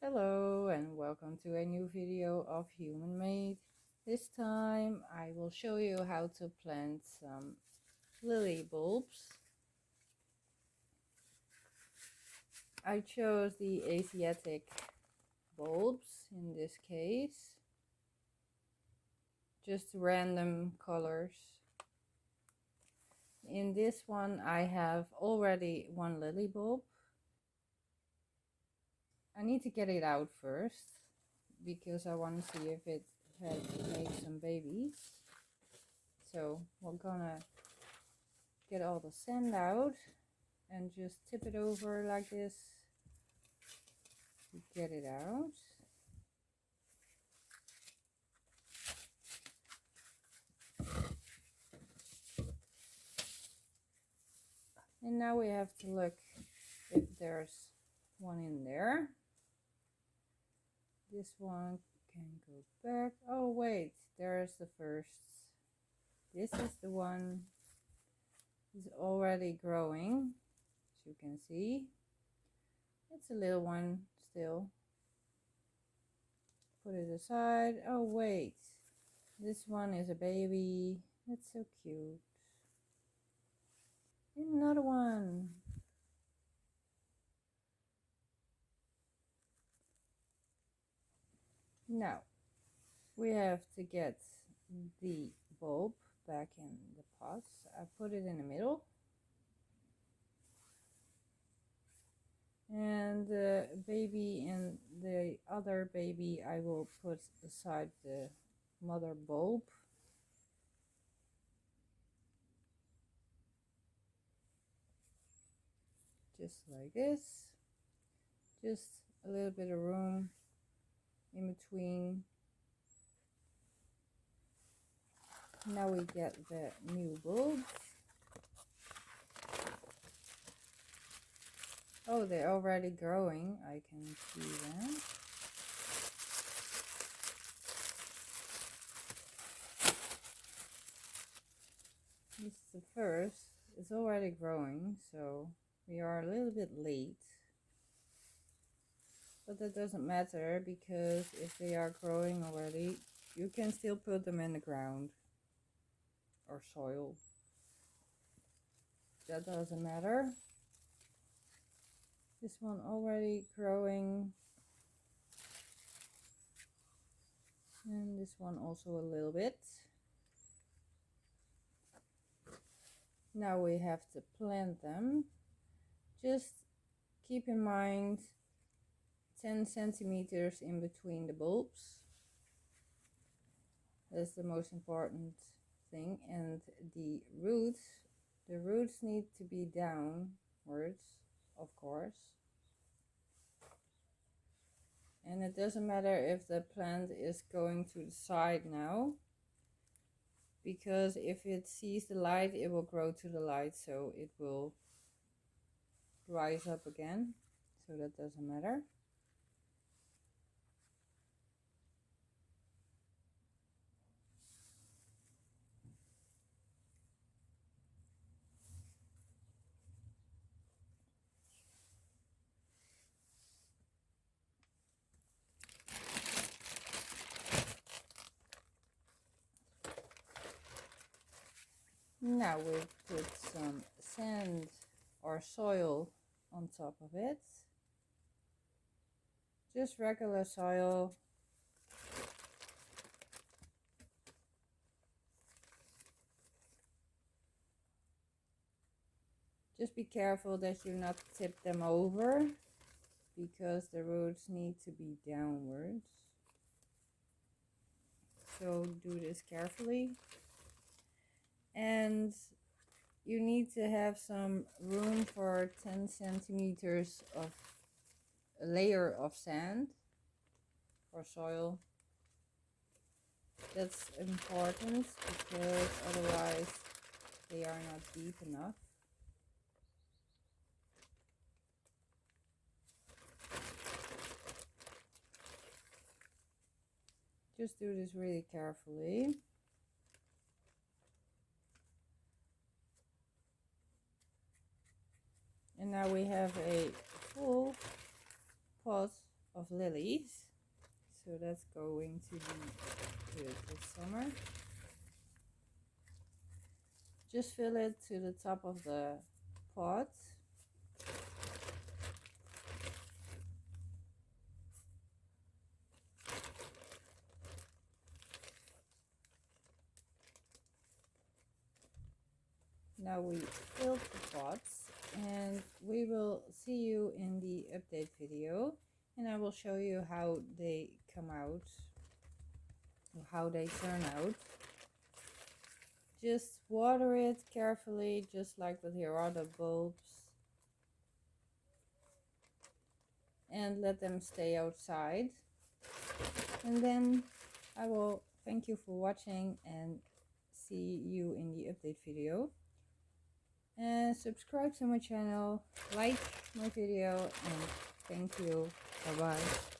Hello and welcome to a new video of Human Made. This time I will show you how to plant some lily bulbs. I chose the Asiatic bulbs in this case, just random colors. In this one I have already one lily bulb. I need to get it out first because I want to see if it has made some babies. So we're gonna get all the sand out and just tip it over like this to get it out. And now we have to look if there's one in there. This one can go back. Oh wait, there's the first. This is the one is already growing, as you can see. It's a little one still. Put it aside. Oh wait, this one is a baby. It's so cute. Another one. Now we have to get the bulb back in the pot. I put it in the middle. And the baby and the other baby I will put beside the mother bulb. Just like this. Just a little bit of room in between. Now we get the new bulbs. Oh, they're already growing. I can see them. This is the first. It's already growing, so we are a little bit late. But that doesn't matter, because if they are growing already, you can still put them in the ground or soil. That doesn't matter. This one already growing. And this one also a little bit. Now we have to plant them. Just keep in mind 10 centimeters in between the bulbs. That's the most important thing. And the roots need to be downwards, of course. And it doesn't matter if the plant is going to the side now, because if it sees the light, it will grow to the light, so it will rise up again. So that doesn't matter. Now we put some sand or soil on top of it. Just regular soil. Just be careful that you not tip them over, because the roots need to be downwards. So do this carefully. And you need to have some room for 10 centimeters of a layer of sand or soil. That's important, because otherwise they are not deep enough. Just do this really carefully. And now we have a full pot of of lilies. So that's going to be good this summer. Just fill it to the top of the pot. Now we filled the pots, and we will see you in the update video, and I will show you how they come out, or how they turn out. Just water it carefully, just like with your other bulbs, and let them stay outside. And then I will thank you for watching and see you in the update video. And subscribe to my channel, like my video, and thank you. Bye bye.